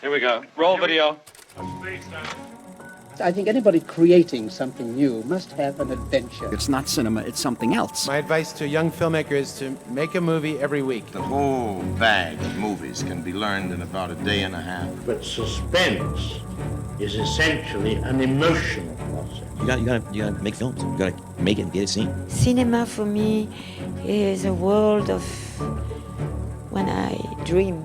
Here we go. Roll video. I think anybody creating something new must have an adventure. It's not cinema, it's something else. My advice to a young filmmaker is to make a movie every week. The whole bag of movies can be learned in about a day and a half. But suspense is essentially an emotional process. You gotta make films. You gotta make it and get it seen. Cinema for me is a world of when I dream.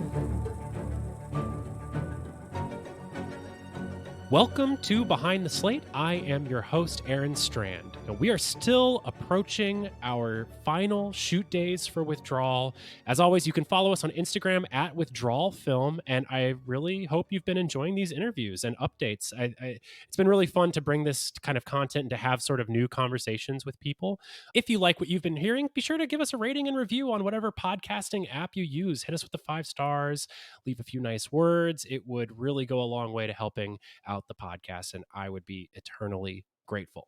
Welcome to Behind the Slate. I am your host, Aaron Strand. And we are still approaching our final shoot days for Withdrawal. As always, you can follow us on Instagram at Withdrawal Film, and I really hope you've been enjoying these interviews and updates. It's been really fun to bring this kind of content and to have sort of new conversations with people. If you like what you've been hearing, be sure to give us a rating and review on whatever podcasting app you use. Hit us with the 5 stars, leave a few nice words. It would really go a long way to helping out the podcast, and I would be eternally grateful.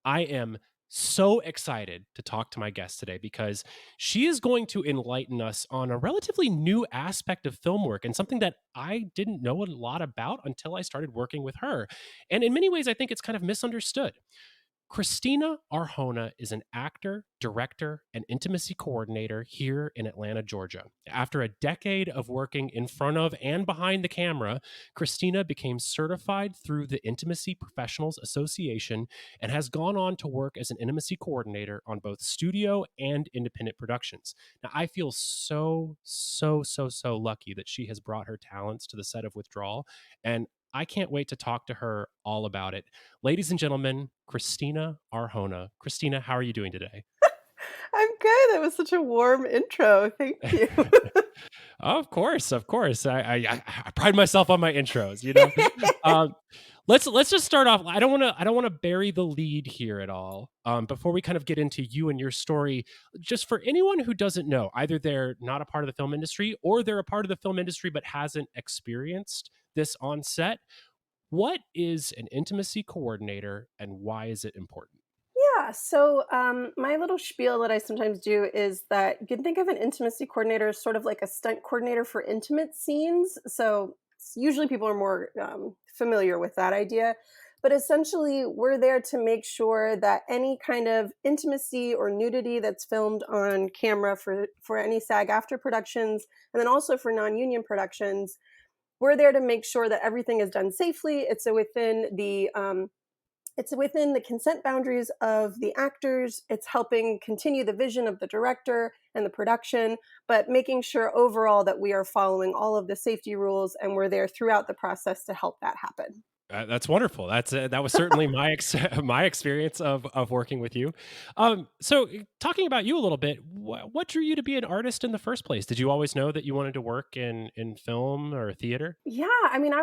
I am so excited to talk to my guest today because she is going to enlighten us on a relatively new aspect of film work and something that I didn't know a lot about until I started working with her. And in many ways, I think it's kind of misunderstood. Kristina Arjona is an actor, director, and intimacy coordinator here in Atlanta, Georgia. After a decade of working in front of and behind the camera, Kristina became certified through the Intimacy Professionals Association and has gone on to work as an intimacy coordinator on both studio and independent productions. Now, I feel so lucky that she has brought her talents to the set of Withdrawal, and I can't wait to talk to her all about it. Ladies and gentlemen, Kristina Arjona. Kristina, how are you doing today? I'm good. That was such a warm intro. Thank you. Of course. I pride myself on my intros, you know. Let's just start off. I don't want to bury the lead here at all. Before we kind of get into you and your story, just for anyone who doesn't know, either they're not a part of the film industry or they're a part of the film industry but hasn't experienced this on set. What is an intimacy coordinator and why is it important? Yeah, so my little spiel that I sometimes do is that you can think of an intimacy coordinator as sort of like a stunt coordinator for intimate scenes. So usually people are more familiar with that idea. But essentially, we're there to make sure that any kind of intimacy or nudity that's filmed on camera for any SAG-AFTRA productions, and then also for non-union productions, we're there to make sure that everything is done safely. It's within the consent boundaries of the actors. It's helping continue the vision of the director and the production, but making sure overall that we are following all of the safety rules, and we're there throughout the process to help that happen. That's wonderful. That was certainly my experience of working with you. So talking about you a little bit, what drew you to be an artist in the first place? Did you always know that you wanted to work in film or theater? Yeah, I mean, I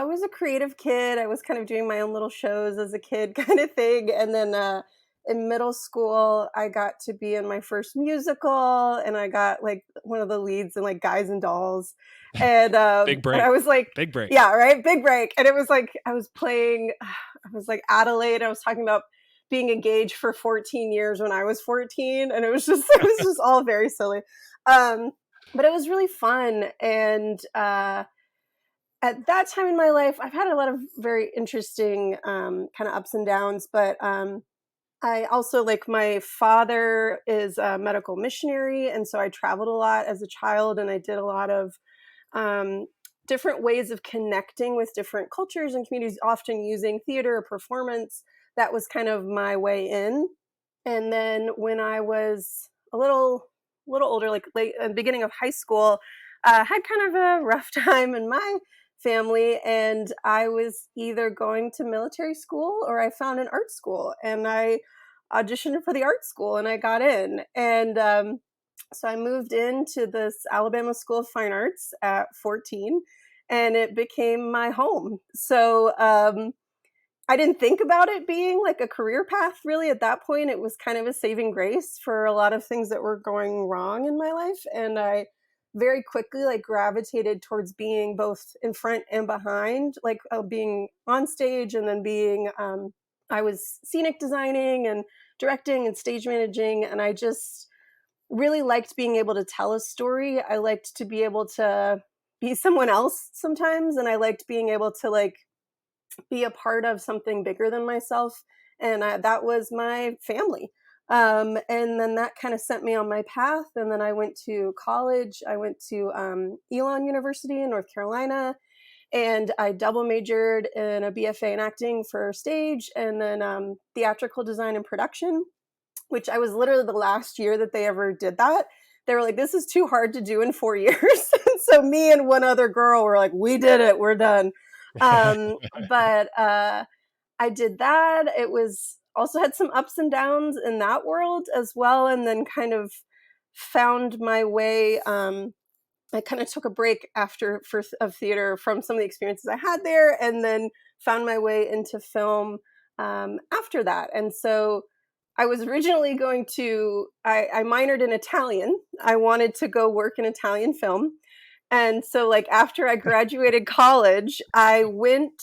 was a creative kid. I was kind of doing my own little shows as a kid, kind of thing, and then in middle school, I got to be in my first musical, and I got like one of the leads in like Guys and Dolls. And big break. And I was like, big break. Yeah, right, big break. And it was like I was like Adelaide. I was talking about being engaged for 14 years when I was 14, and it was just all very silly. But it was really fun. And at that time in my life, I've had a lot of very interesting kind of ups and downs, but I also, like, my father is a medical missionary, and so I traveled a lot as a child, and I did a lot of different ways of connecting with different cultures and communities, often using theater or performance. That was kind of my way in. And then when I was a little older, like late beginning of high school, had kind of a rough time in my family, and I was either going to military school or I found an art school, and I auditioned for the art school and I got in. And so I moved into this Alabama School of Fine Arts at 14, and it became my home. So I didn't think about it being like a career path really at that point. It was kind of a saving grace for a lot of things that were going wrong in my life. And I very quickly like gravitated towards being both in front and behind, like being on stage, and then being, I was scenic designing and directing and stage managing. And I just really liked being able to tell a story. I liked to be able to be someone else sometimes, and I liked being able to like be a part of something bigger than myself, and that was my family. And then that kind of sent me on my path, and then I went to college. I went to Elon University in North Carolina, and I double majored in a BFA in acting for stage, and then theatrical design and production, which I was literally the last year that they ever did that. They were like, this is too hard to do in 4 years. So me and one other girl were like, we did it, we're done. But I did that. It was also had some ups and downs in that world as well. And then kind of found my way. I kind of took a break of theater from some of the experiences I had there, and then found my way into film after that. And so I was originally I minored in Italian. I wanted to go work in Italian film. And so like after I graduated college, I went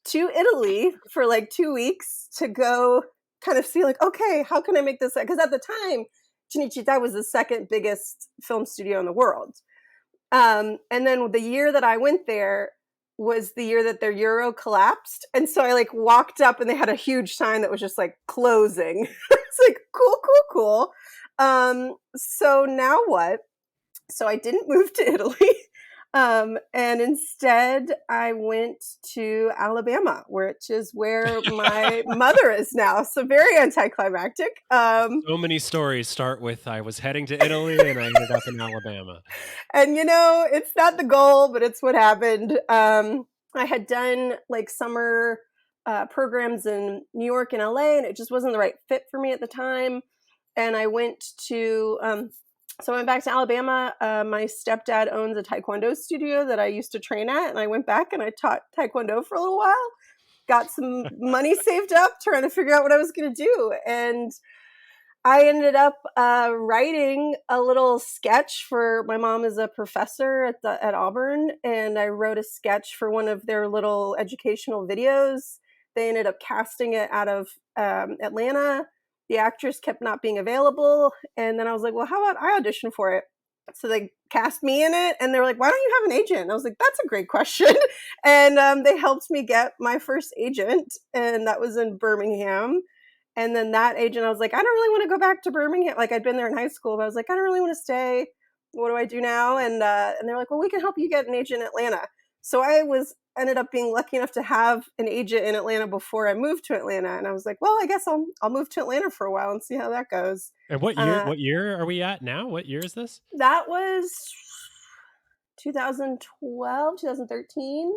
to Italy for like 2 weeks to go kind of see like, okay, how can I make this? Because at the time, Cinecittà was the second biggest film studio in the world. And then the year that I went there was the year that their euro collapsed. And so I like walked up and they had a huge sign that was just like closing. It's like, cool. So now what? So I didn't move to Italy. And instead I went to Alabama, which is where my mother is now. So very anticlimactic. So many stories start with, I was heading to Italy and I ended up in Alabama. And it's not the goal, but it's what happened. I had done like summer programs in New York and LA, and it just wasn't the right fit for me at the time. And I went to, so I went back to Alabama. My stepdad owns a Taekwondo studio that I used to train at. And I went back and I taught Taekwondo for a little while, got some money saved up, trying to figure out what I was going to do. And I ended up writing a little sketch for, my mom is a professor at Auburn, and I wrote a sketch for one of their little educational videos. They ended up casting it out of Atlanta. The actress kept not being available. And then I was like, well, how about I audition for it? So they cast me in it, and they were like, why don't you have an agent? And I was like, that's a great question. And they helped me get my first agent, and that was in Birmingham. And then that agent, I was like, I don't really want to go back to Birmingham. Like I'd been there in high school, but I was like, I don't really want to stay. What do I do now? And they're like, well, we can help you get an agent in Atlanta. So I ended up being lucky enough to have an agent in Atlanta before I moved to Atlanta. And I was like, well, I guess I'll move to Atlanta for a while and see how that goes. And what year are we at now? What year is this? That was 2012, 2013.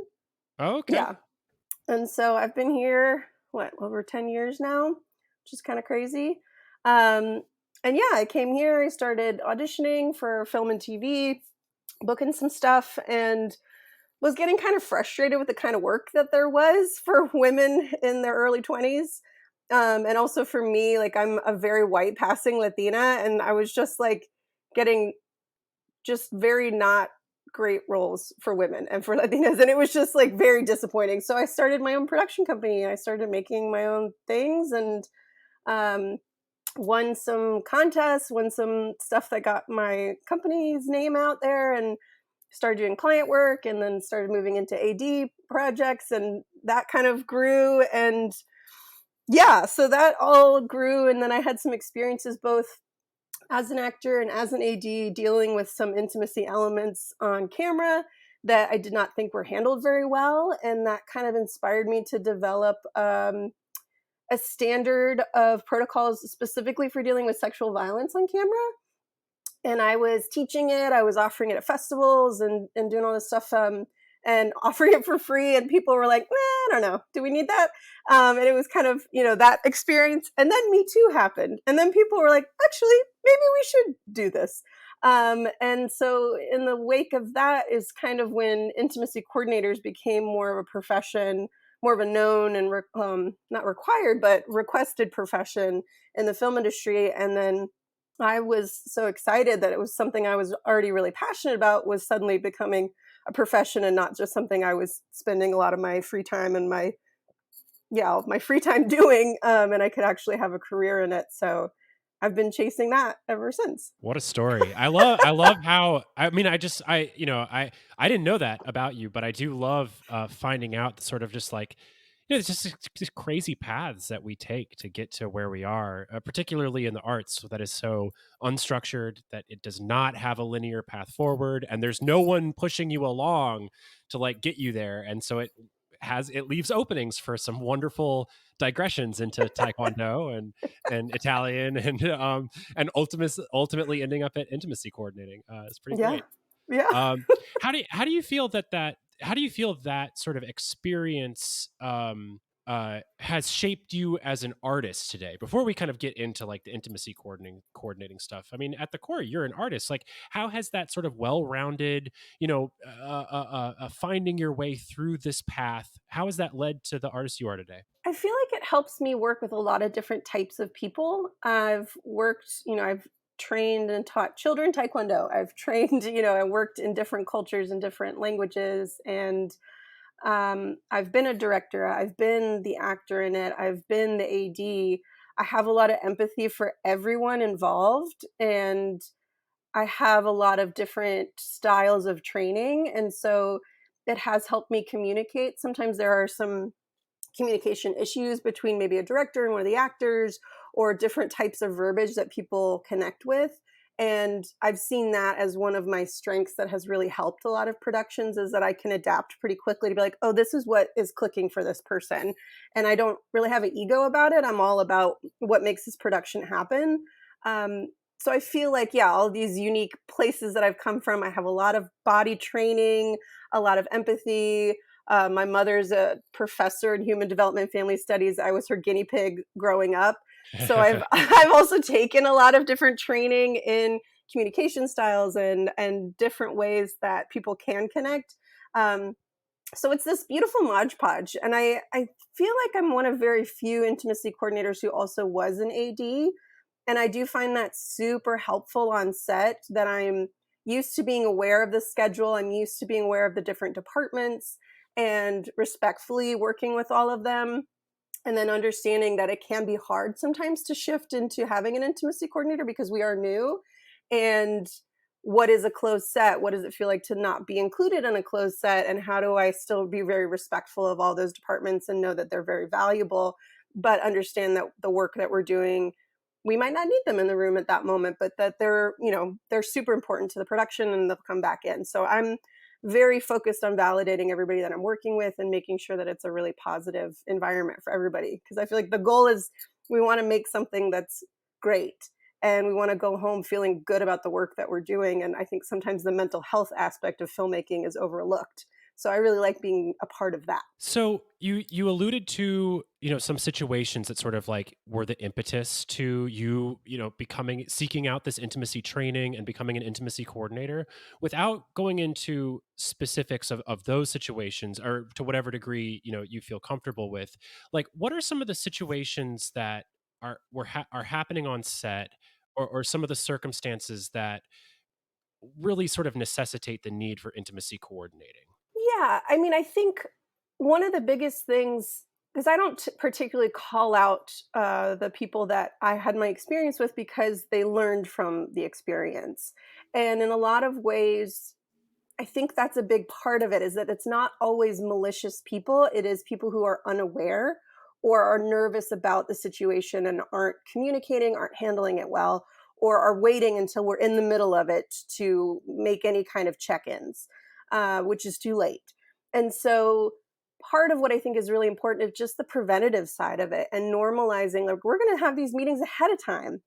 Oh, okay. Yeah. And so I've been here, over 10 years now, which is kind of crazy. And yeah, I came here, I started auditioning for film and TV, booking some stuff, and was getting kind of frustrated with the kind of work that there was for women in their early 20s. And also for me, like I'm a very white passing Latina, and I was just like getting just very not great roles for women and for Latinas. And it was just like very disappointing. So I started my own production company. I started making my own things, and won some contests, won some stuff that got my company's name out there, and started doing client work, and then started moving into AD projects, and that kind of grew. And yeah, so that all grew. And then I had some experiences both as an actor and as an AD dealing with some intimacy elements on camera that I did not think were handled very well. And that kind of inspired me to develop a standard of protocols specifically for dealing with sexual violence on camera. And I was teaching it, I was offering it at festivals and doing all this stuff, and offering it for free. And people were like, I don't know, do we need that? And it was kind of, that experience. And then Me Too happened. And then people were like, actually, maybe we should do this. And so in the wake of that is kind of when intimacy coordinators became more of a profession, more of a known and not required, but requested profession in the film industry. And then I was so excited that it was something I was already really passionate about was suddenly becoming a profession and not just something I was spending a lot of my free time and my free time doing. And I could actually have a career in it. So I've been chasing that ever since. What a story. I love how, I mean, I didn't know that about you, but I do love finding out the sort of just like, it's just crazy paths that we take to get to where we are, particularly in the arts that is so unstructured, that it does not have a linear path forward, and there's no one pushing you along to like get you there. And so it leaves openings for some wonderful digressions into Taekwondo and Italian and ultimately ending up at intimacy coordinating. It's pretty great. Yeah. How do you feel that sort of experience has shaped you as an artist today? Before we kind of get into like the intimacy coordinating stuff, I mean, at the core, you're an artist. Like, how has that sort of well-rounded, finding your way through this path, how has that led to the artist you are today? I feel like it helps me work with a lot of different types of people. I've trained and taught children Taekwondo. I've trained, I worked in different cultures and different languages. And I've been a director. I've been the actor in it. I've been the AD. I have a lot of empathy for everyone involved. And I have a lot of different styles of training. And so it has helped me communicate. Sometimes there are some communication issues between maybe a director and one of the actors, or different types of verbiage that people connect with. And I've seen that as one of my strengths that has really helped a lot of productions, is that I can adapt pretty quickly to be like, oh, this is what is clicking for this person. And I don't really have an ego about it. I'm all about what makes this production happen. So I feel like, all these unique places that I've come from, I have a lot of body training, a lot of empathy. My mother's a professor in human development family studies. I was her guinea pig growing up. So I've also taken a lot of different training in communication styles and different ways that people can connect. So it's this beautiful Mod Podge. And I feel like I'm one of very few intimacy coordinators who also was an AD. And I do find that super helpful on set, that I'm used to being aware of the schedule. I'm used to being aware of the different departments and respectfully working with all of them. And then understanding that it can be hard sometimes to shift into having an intimacy coordinator because we are new. And what is a closed set? What does it feel like to not be included in a closed set? And how do I still be very respectful of all those departments and know that they're very valuable, but understand that the work that we're doing, we might not need them in the room at that moment, but that they're super important to the production and they'll come back in. So I'm very focused on validating everybody that I'm working with and making sure that it's a really positive environment for everybody. Because I feel like the goal is we want to make something that's great and we want to go home feeling good about the work that we're doing. And I think sometimes the mental health aspect of filmmaking is overlooked. So I really like being a part of that. So you alluded to, some situations that sort of like were the impetus to you, seeking out this intimacy training and becoming an intimacy coordinator. Without going into specifics of those situations, or to whatever degree, you feel comfortable with, like, what are some of the situations that are happening on set, or some of the circumstances that really sort of necessitate the need for intimacy coordinating? Yeah, I mean, I think one of the biggest things, because I don't particularly call out the people that I had my experience with because they learned from the experience. And in a lot of ways, I think that's a big part of it, is that it's not always malicious people. It is people who are unaware or are nervous about the situation and aren't communicating, aren't handling it well, or are waiting until we're in the middle of it to make any kind of check-ins. Which is too late. And so part of what I think is really important is just the preventative side of it and normalizing, like, we're going to have these meetings ahead of time.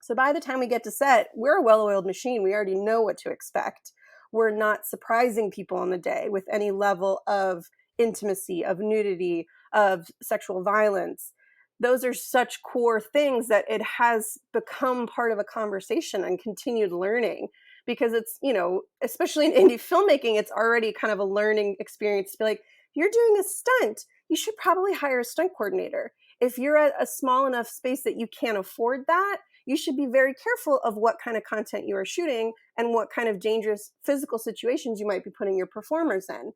So by the time we get to set, we're a well-oiled machine. We already know what to expect. We're not surprising people on the day with any level of intimacy, of nudity, of sexual violence. Those are such core things that it has become part of a conversation and continued learning. Because it's, especially in indie filmmaking, it's already kind of a learning experience to be like, you're doing a stunt, you should probably hire a stunt coordinator. If you're at a small enough space that you can't afford that, you should be very careful of what kind of content you are shooting and what kind of dangerous physical situations you might be putting your performers in.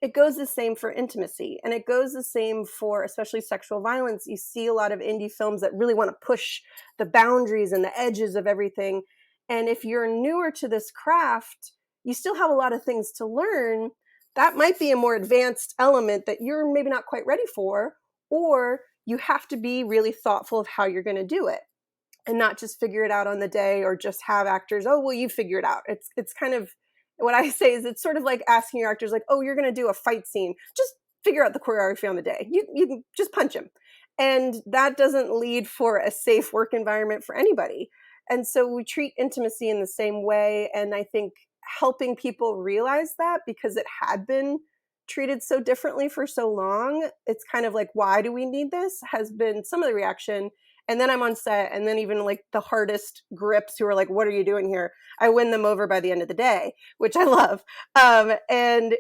it goes the same for intimacy, and it goes the same for especially sexual violence. You see a lot of indie films that really want to push the boundaries and the edges of everything. And if you're newer to this craft, you still have a lot of things to learn. That might be a more advanced element that you're maybe not quite ready for, or you have to be really thoughtful of how you're going to do it and not just figure it out on the day, or just have actors, oh, well, you figure it out. It's kind of, what I say is it's sort of like asking your actors, like, oh, you're going to do a fight scene. Just figure out the choreography on the day. You can just punch him. And that doesn't lead for a safe work environment for anybody. And so we treat intimacy in the same way. And I think helping people realize that, because it had been treated so differently for so long, it's kind of like, why do we need this, has been some of the reaction. And then I'm on set, and then even like the hardest grips who are like, what are you doing here? I win them over by the end of the day, which I love. And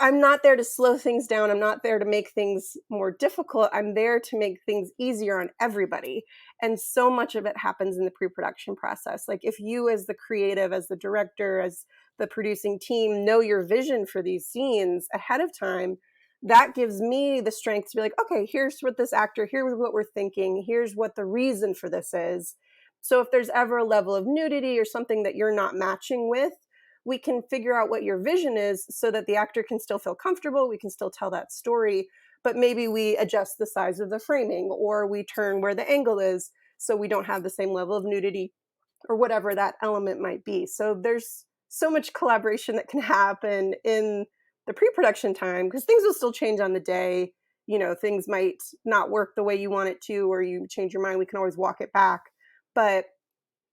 I'm not there to slow things down. I'm not there to make things more difficult. I'm there to make things easier on everybody. And so much of it happens in the pre-production process. Like, if you as the creative, as the director, as the producing team know your vision for these scenes ahead of time, that gives me the strength to be like, okay, here's what this actor, here's what we're thinking, here's what the reason for this is. So if there's ever a level of nudity or something that you're not matching with, we can figure out what your vision is so that the actor can still feel comfortable. We can still tell that story, but maybe we adjust the size of the framing, or we turn where the angle is so we don't have the same level of nudity, or whatever that element might be. So there's so much collaboration that can happen in the pre-production time, because things will still change on the day. You know, things might not work the way you want it to, or you change your mind. We can always walk it back. But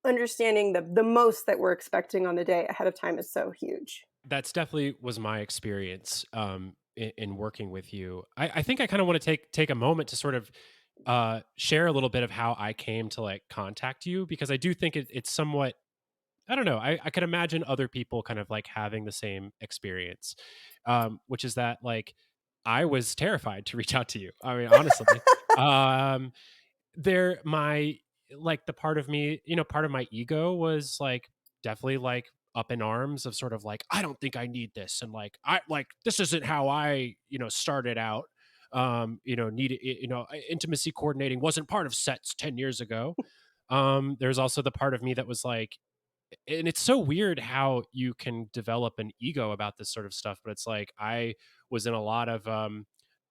understanding the most that we're expecting on the day ahead of time is so huge. That's definitely was my experience in working with you. I think I kind of want to take a moment to sort of share a little bit of how I came to like contact you, because I do think it's somewhat, I don't know, I could imagine other people kind of like having the same experience, which is that like I was terrified to reach out to you. I mean, honestly, the part of me, part of my ego was like definitely like up in arms of sort of like, I don't think I need this. And like, this isn't how I, started out. Intimacy coordinating wasn't part of sets 10 years ago. There's also the part of me that was like, and it's so weird how you can develop an ego about this sort of stuff, but it's like I was in a lot of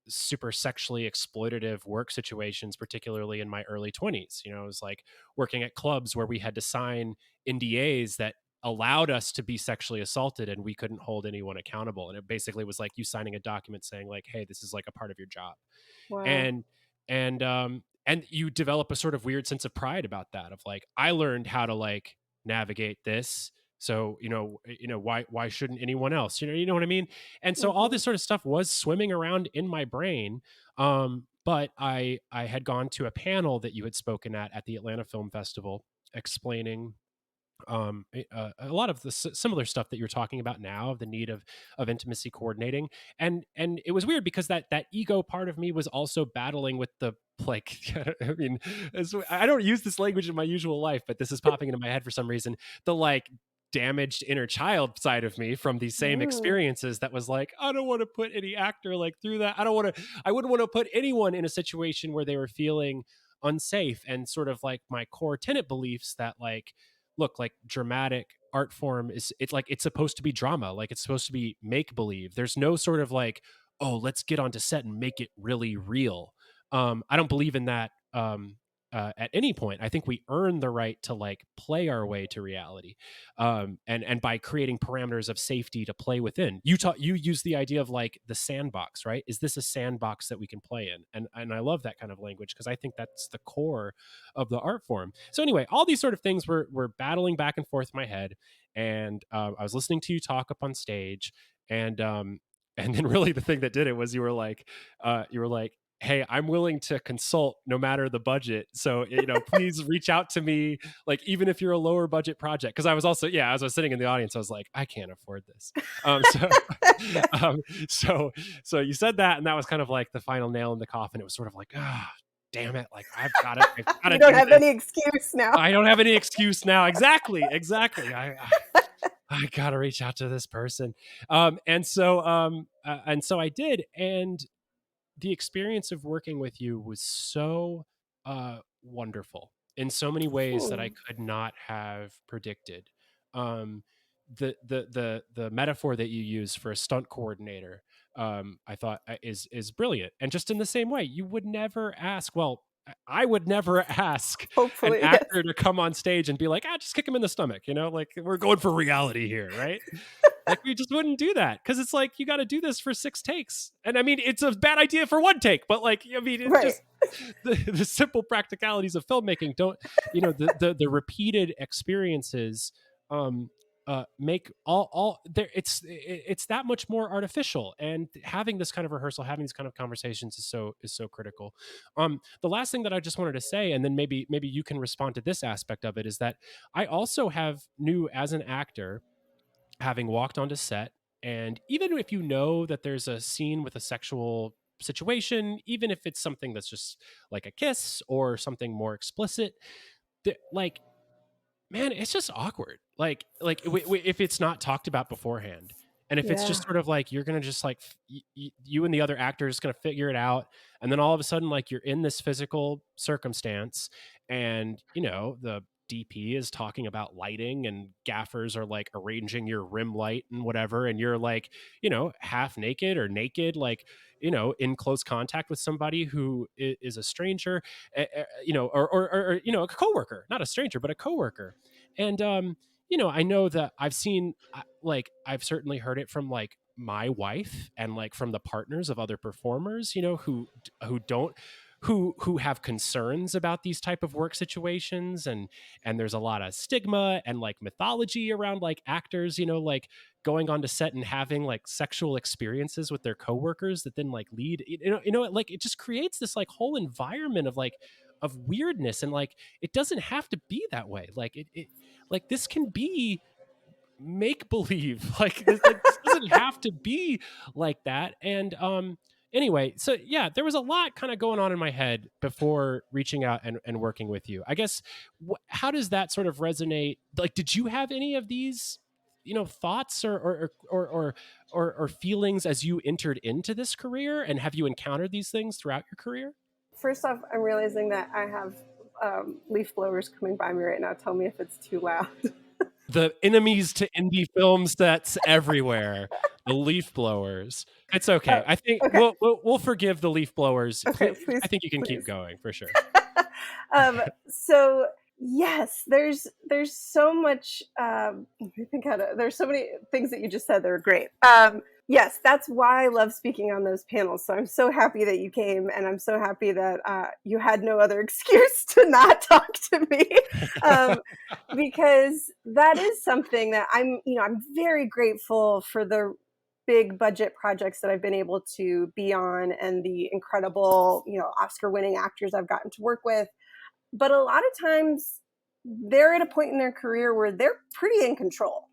super sexually exploitative work situations, particularly in my early 20s. I was like working at clubs where we had to sign NDAs that allowed us to be sexually assaulted, and we couldn't hold anyone accountable. And it basically was like you signing a document saying like, hey, this is like a part of your job. Wow. And you develop a sort of weird sense of pride about that, of like, I learned how to like navigate this. So, why shouldn't anyone else, you know what I mean? And so all this sort of stuff was swimming around in my brain. But I had gone to a panel that you had spoken at the Atlanta Film Festival, explaining a lot of the similar stuff that you're talking about now, of the need of intimacy coordinating. And it was weird because that ego part of me was also battling with the, like, I mean, I don't use this language in my usual life, but this is popping into my head for some reason. The like damaged inner child side of me from these same experiences that was like, I don't want to put any actor like through that. I wouldn't want to put anyone in a situation where they were feeling unsafe. And sort of like my core tenet beliefs that like, look, like dramatic art form it's like, it's supposed to be drama. Like it's supposed to be make believe. There's no sort of like, oh, let's get onto set and make it really real. I don't believe in that at any point. I think we earn the right to like play our way to reality, and by creating parameters of safety to play within. You use the idea of like the sandbox, right? Is this a sandbox that we can play in? And I love that kind of language, because I think that's the core of the art form. So anyway, all these sort of things were battling back and forth in my head, and I was listening to you talk up on stage, and then really the thing that did it was you were like, hey, I'm willing to consult no matter the budget. So, please reach out to me, like, even if you're a lower budget project. Cause I was also, as I was sitting in the audience, I was like, I can't afford this. So you said that, and that was kind of like the final nail in the coffin. It was sort of like, damn it. Like I've got to you don't have any excuse now. I don't have any excuse now. Exactly. I gotta reach out to this person. And so I did. And the experience of working with you was so wonderful in so many ways that I Hmm. could not have predicted. Um, the metaphor that you use for a stunt coordinator, I thought is brilliant. And just in the same way, you would never ask. Well, I would never ask an Hopefully, yes. actor to come on stage and be like, just kick him in the stomach. Like we're going for reality here, right? Like we just wouldn't do that because it's like you got to do this for 6 takes, and I mean it's a bad idea for 1 take, but like I mean it's Right. just the simple practicalities of filmmaking don't the repeated experiences um make all there it's that much more artificial, and having this kind of rehearsal, having these kind of conversations is so critical. The last thing that I just wanted to say, and then maybe you can respond to this aspect of it, is that I also have knew as an actor, having walked onto set, and even if you know that there's a scene with a sexual situation, even if it's something that's just like a kiss or something more explicit, like, man, it's just awkward. If it's not talked about beforehand, and if it's Yeah. just sort of like you're gonna just like you and the other actor is gonna figure it out, and then all of a sudden like you're in this physical circumstance, and the DP is talking about lighting, and gaffers are like arranging your rim light and whatever, and you're like half naked or naked, like in close contact with somebody who is a stranger, or a coworker, not a stranger but a coworker. And I know that I've seen, like I've certainly heard it from like my wife and like from the partners of other performers, who don't who have concerns about these type of work situations, and there's a lot of stigma and like mythology around like actors, like going onto set and having like sexual experiences with their coworkers that then like lead, like it just creates this like whole environment of weirdness, and like it doesn't have to be that way. Like it like this can be make believe. This doesn't have to be like that. And anyway, so yeah, there was a lot kind of going on in my head before reaching out and working with you. I guess how does that sort of resonate? Like, did you have any of these thoughts or feelings as you entered into this career, and have you encountered these things throughout your career? First off, I'm realizing that I have leaf blowers coming by me right now. Tell me if it's too loud. The enemies to indie film sets everywhere. The leaf blowers. It's okay. I think Okay. we'll forgive the leaf blowers. Okay, please. I think you can keep Please. going for sure. So yes, there's so much. I think there's so many things that you just said that are great. Yes, that's why I love speaking on those panels. So I'm so happy that you came, and I'm so happy that you had no other excuse to not talk to me, because that is something that I'm very grateful for the big budget projects that I've been able to be on, and the incredible, Oscar winning actors I've gotten to work with. But a lot of times they're at a point in their career where they're pretty in control,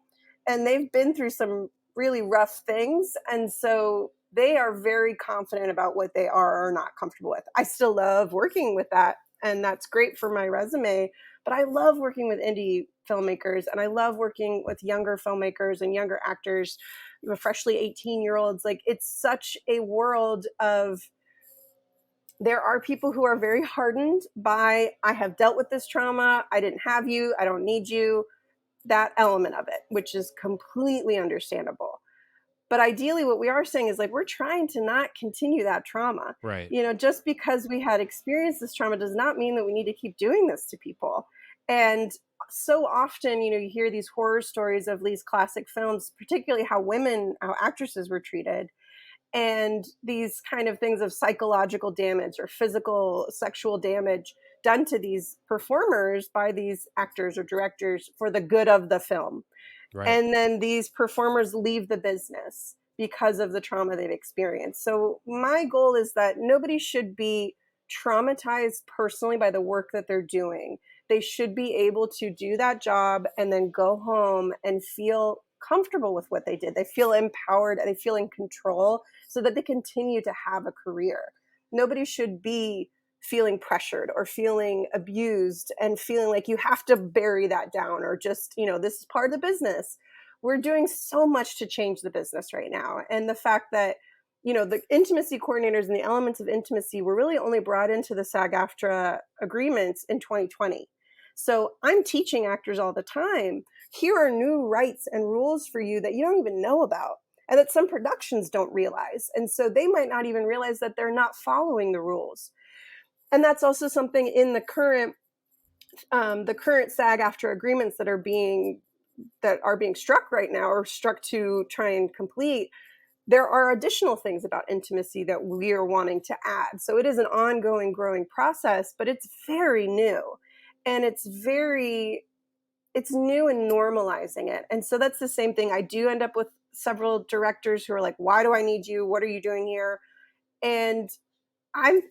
and they've been through some really rough things. And so they are very confident about what they are or not comfortable with. I still love working with that, and that's great for my resume. But I love working with indie filmmakers, and I love working with younger filmmakers and younger actors, freshly 18-year-olds. Like, it's such a world of, there are people who are very hardened by, I have dealt with this trauma, I didn't have you, I don't need you, that element of it, which is completely understandable. But ideally, what we are saying is, like, we're trying to not continue that trauma. Right. Just because we had experienced this trauma does not mean that we need to keep doing this to people. And so often, you hear these horror stories of these classic films, particularly how actresses were treated, and these kind of things of psychological damage or physical sexual damage done to these performers by these actors or directors for the good of the film. Right. And then these performers leave the business because of the trauma they've experienced. So my goal is that nobody should be traumatized personally by the work that they're doing. They should be able to do that job and then go home and feel comfortable with what they did. They feel empowered and they feel in control, so that they continue to have a career. Nobody should be feeling pressured or feeling abused and feeling like you have to bury that down, or just, this is part of the business. we're doing so much to change the business right now. And the fact that, the intimacy coordinators and the elements of intimacy were really only brought into the SAG-AFTRA agreements in 2020. So I'm teaching actors all the time, here are new rights and rules for you that you don't even know about, and that some productions don't realize. And so they might not even realize that they're not following the rules. And that's also something in the current SAG-AFTRA agreements that are being struck right now, or struck to try and complete. There are additional things about intimacy that we are wanting to add. So it is an ongoing, growing process, but it's very new, and it's new in normalizing it. And so that's the same thing. I do end up with several directors who are like, why do I need you? What are you doing here? And I'm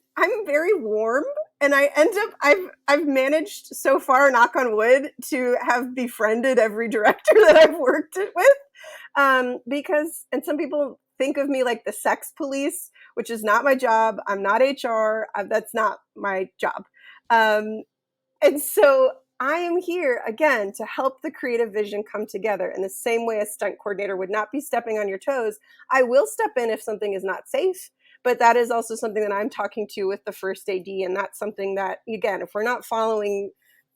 very warm, and I've managed so far, knock on wood, to have befriended every director that I've worked it with. Because some people think of me like the sex police, which is not my job. I'm not HR. That's not my job. And so I am here, again, to help the creative vision come together in the same way a stunt coordinator would not be stepping on your toes. I will step in if something is not safe, but that is also something that I'm talking to with the first AD. And that's something that, again, if we're not following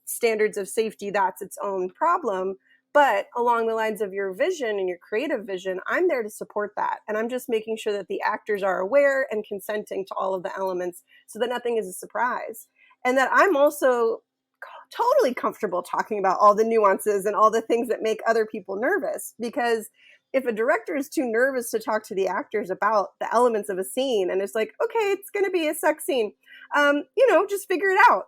standards of safety, that's its own problem. But along the lines of your vision and your creative vision, I'm there to support that. And I'm just making sure that the actors are aware and consenting to all of the elements so that nothing is a surprise. And that I'm also totally comfortable talking about all the nuances and all the things that make other people nervous. Because if a director is too nervous to talk to the actors about the elements of a scene, and it's like, okay, it's going to be a sex scene, just figure it out.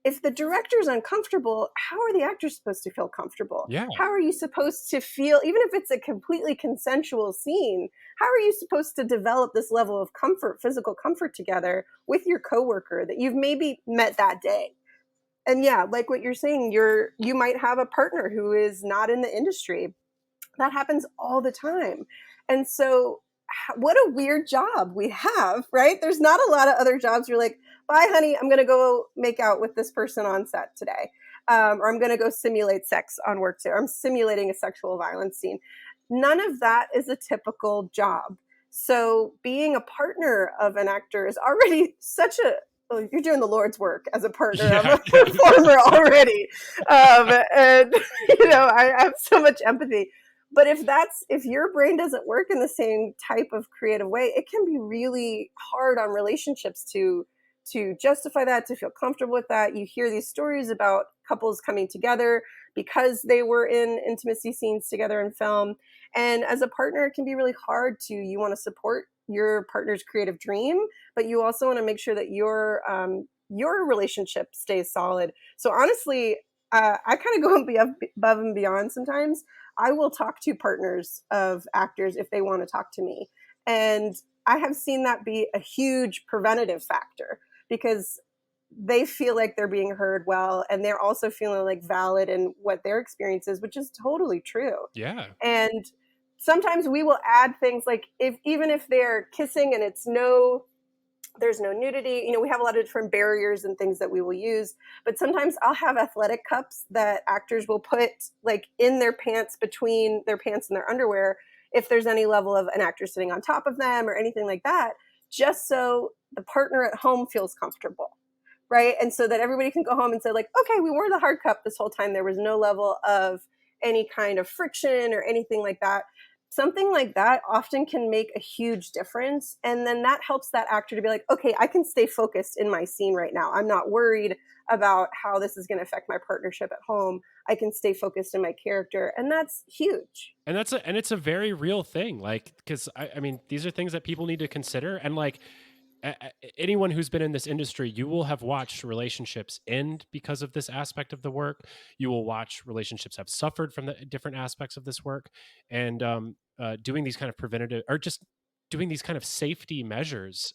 If the director's uncomfortable, how are the actors supposed to feel comfortable? Yeah. How are you supposed to feel, even if it's a completely consensual scene, how are you supposed to develop this level of comfort, physical comfort together with your coworker that you've maybe met that day? And yeah, like what you're saying, you might have a partner who is not in the industry. That happens all the time. And so what a weird job we have, right? There's not a lot of other jobs where you're like, bye, honey, I'm going to go make out with this person on set today. Or I'm going to go simulate sex on work today. Or I'm simulating a sexual violence scene. None of that is a typical job. So being a partner of an actor is already you're doing the Lord's work as a partner of a performer already. And, I have so much empathy. But if your brain doesn't work in the same type of creative way, it can be really hard on relationships to justify that, to feel comfortable with that. You hear these stories about couples coming together because they were in intimacy scenes together in film. And as a partner, it can be really hard you want to support your partner's creative dream, but you also want to make sure that your relationship stays solid. So honestly, I kind of go above and beyond sometimes. I will talk to partners of actors if they want to talk to me. And I have seen that be a huge preventative factor, because they feel like they're being heard well, and they're also feeling like valid in what their experience is, which is totally true. Yeah. And sometimes we will add things like even if they're kissing and there's no nudity, we have a lot of different barriers and things that we will use, but sometimes I'll have athletic cups that actors will put like in their pants, between their pants and their underwear, if there's any level of an actor sitting on top of them or anything like that, just so the partner at home feels comfortable, right? And so that everybody can go home and say like, okay, we wore the hard cup this whole time. There was no level of any kind of friction or anything like that. Something like that often can make a huge difference. And then that helps that actor to be like, okay, I can stay focused in my scene right now. I'm not worried about how this is going to affect my partnership at home. I can stay focused in my character. And that's huge. And it's a very real thing. Like, because I mean, these are things that people need to consider. And like, anyone who's been in this industry, you will have watched relationships end because of this aspect of the work. You will watch relationships have suffered from the different aspects of this work. And doing these kind of preventative, or just doing these kind of safety measures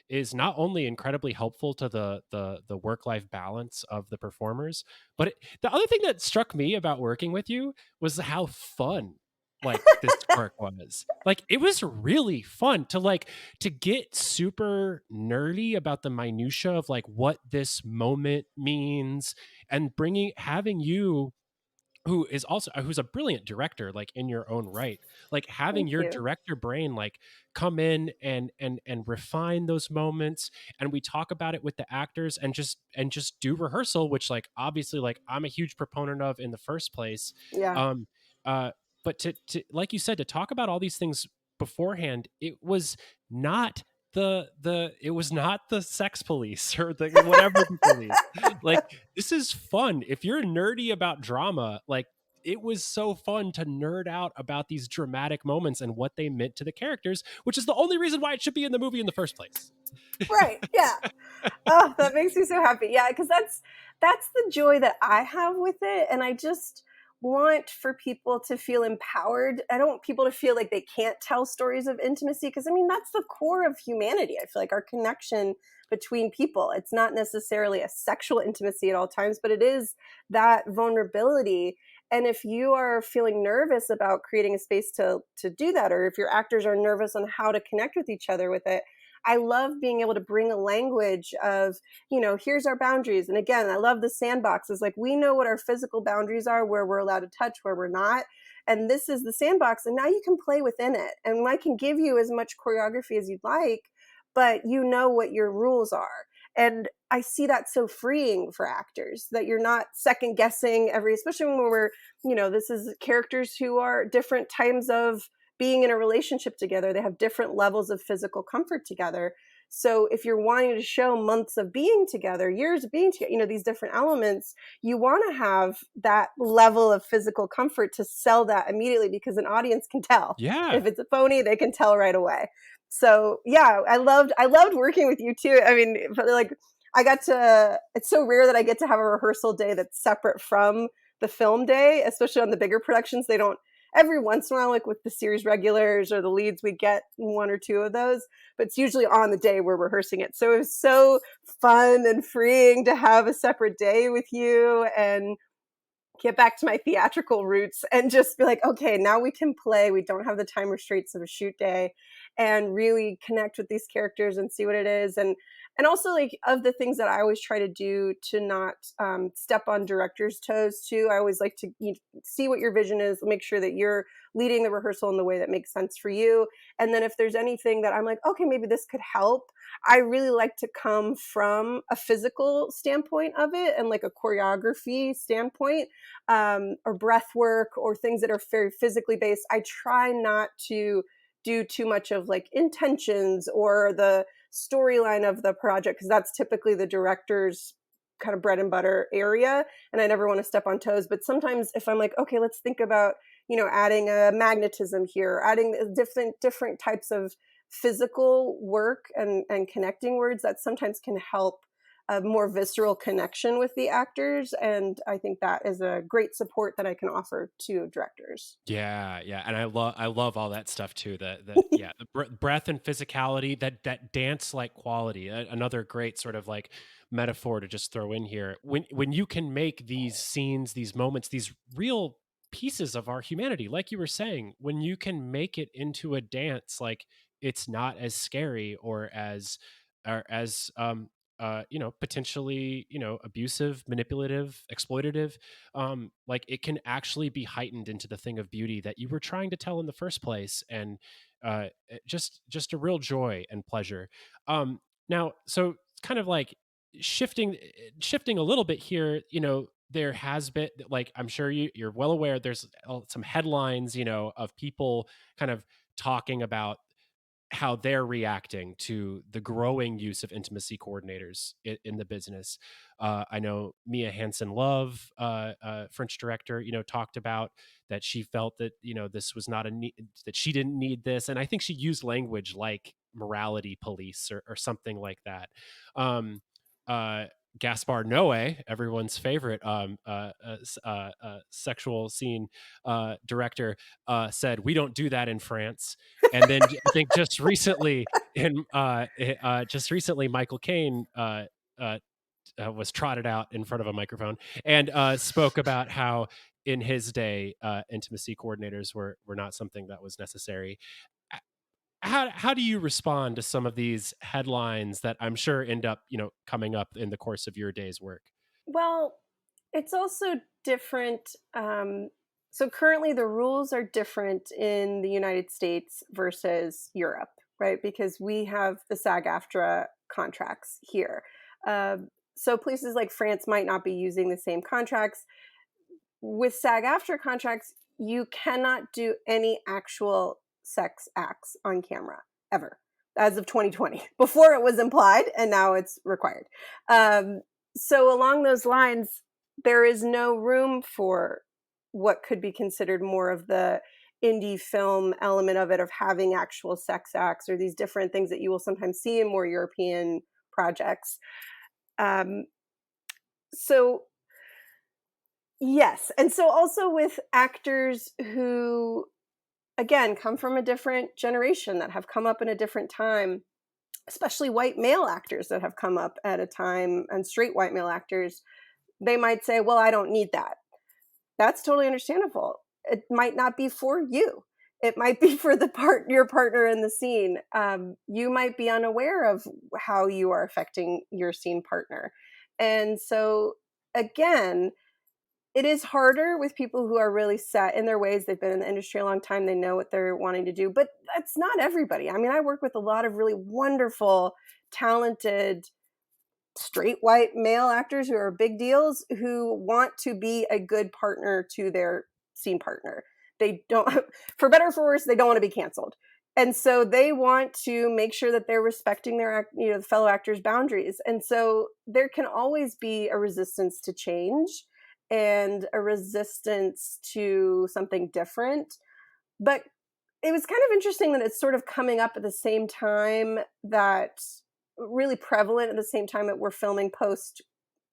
is not only incredibly helpful to the work-life balance of the performers, but the other thing that struck me about working with you was how fun like this work was. Like, it was really fun to get super nerdy about the minutia of like what this moment means, and having you who's a brilliant director, like in your own right, like having Thank your you. director brain like come in and refine those moments, and we talk about it with the actors and just do rehearsal, which like obviously like I'm a huge proponent of in the first place. Yeah. um uh but to like you said, to talk about all these things beforehand, it was not it was not the sex police or the whatever the police. Like, this is fun. If you're nerdy about drama, like it was so fun to nerd out about these dramatic moments and what they meant to the characters, which is the only reason why it should be in the movie in the first place. Right. Yeah. Oh, that makes me so happy. Yeah, because that's the joy that I have with it, and I just want for people to feel empowered. I don't want people to feel like they can't tell stories of intimacy, because I mean that's the core of humanity. I feel like our connection between people. It's not necessarily a sexual intimacy at all times, but it is that vulnerability. And if you are feeling nervous about creating a space to do that, or if your actors are nervous on how to connect with each other with it, I love being able to bring a language of, here's our boundaries. And again, I love the sandboxes. Like, we know what our physical boundaries are, where we're allowed to touch, where we're not. And this is the sandbox. And now you can play within it. And I can give you as much choreography as you'd like, but you know what your rules are. And I see that so freeing for actors, that you're not second guessing especially when we're, this is characters who are different times of being in a relationship together. They have different levels of physical comfort together. So if you're wanting to show months of being together, years of being together, these different elements, you want to have that level of physical comfort to sell that immediately, because an audience can tell. Yeah. If it's a phony, they can tell right away. So yeah, I loved working with you too. I mean, like, it's so rare that I get to have a rehearsal day that's separate from the film day, especially on the bigger productions. They don't. Every once in a while, like with the series regulars or the leads, we get one or two of those, but it's usually on the day we're rehearsing it. So it was so fun and freeing to have a separate day with you and get back to my theatrical roots and just be like, okay, now we can play. We don't have the time restraints of a shoot day, and really connect with these characters and see what it is. And also, like, of the things that I always try to do to not step on directors' toes too, I always like to see what your vision is, make sure that you're leading the rehearsal in the way that makes sense for you. And then if there's anything that I'm like, okay, maybe this could help, I really like to come from a physical standpoint of it, and like a choreography standpoint, or breath work, or things that are very physically based. I try not to do too much of like intentions or the storyline of the project, because that's typically the director's kind of bread and butter area, and I never want to step on toes. But sometimes if I'm like, okay, let's think about, adding a magnetism here, adding different types of physical work and connecting words, that sometimes can help a more visceral connection with the actors. And I think that is a great support that I can offer to directors. Yeah, and I love all that stuff too. The breath and physicality, that dance like quality. Another great sort of like metaphor to just throw in here. When you can make these scenes, these moments, these real pieces of our humanity, like you were saying, when you can make it into a dance, like it's not as scary or as potentially, abusive, manipulative, exploitative. Like it can actually be heightened into the thing of beauty that you were trying to tell in the first place. And just a real joy and pleasure. Now, so kind of like shifting a little bit here, there has been, like, I'm sure you're well aware, there's some headlines, of people kind of talking about how they're reacting to the growing use of intimacy coordinators in the business. I know Mia Hansen-Løve, French director, talked about that she felt that, this was not that she didn't need this. And I think she used language like morality police or something like that. Gaspar Noé, everyone's favorite sexual scene director, said, "We don't do that in France." And then I think just recently, Michael Caine was trotted out in front of a microphone and spoke about how in his day intimacy coordinators were not something that was necessary. How do you respond to some of these headlines that I'm sure end up, coming up in the course of your day's work? Well, it's also different. So currently the rules are different in the United States versus Europe, right? Because we have the SAG-AFTRA contracts here. So places like France might not be using the same contracts. With SAG-AFTRA contracts, you cannot do any actual sex acts on camera, ever, as of 2020. Before it was implied, and now it's required. So along those lines, there is no room for what could be considered more of the indie film element of it, of having actual sex acts or these different things that you will sometimes see in more European projects. So yes. And so also with actors who, again, come from a different generation, that have come up in a different time, especially white male actors that have come up at a time, and straight white male actors, they might say, well, I don't need that. That's totally understandable. It might not be for you. It might be for your partner in the scene. You might be unaware of how you are affecting your scene partner. And so again, it is harder with people who are really set in their ways. They've been in the industry a long time. They know what they're wanting to do, but that's not everybody. I mean, I work with a lot of really wonderful, talented, straight white male actors who are big deals, who want to be a good partner to their scene partner. They don't, for better or for worse, they don't want to be canceled. And so they want to make sure that they're respecting their, the fellow actors' boundaries. And so there can always be a resistance to change and a resistance to something different. But it was kind of interesting that it's sort of coming up at the same time, that really prevalent at the same time that we're filming post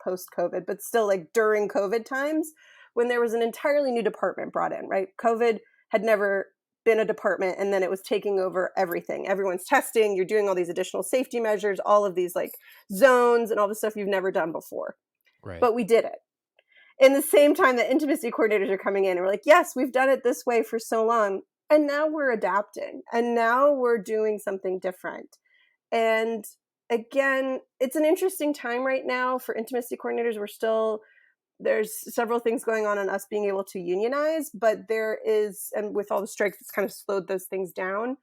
COVID, but still like during COVID times, when there was an entirely new department brought in, right? COVID had never been a department, and then it was taking over everything. Everyone's testing, you're doing all these additional safety measures, all of these like zones and all the stuff you've never done before. Right. But we did it. In the same time that intimacy coordinators are coming in and we're like, yes, we've done it this way for so long. And now we're adapting, and now we're doing something different. And again, it's an interesting time right now for intimacy coordinators. There's several things going on us being able to unionize, but there is, and with all the strikes, it's kind of slowed those things down.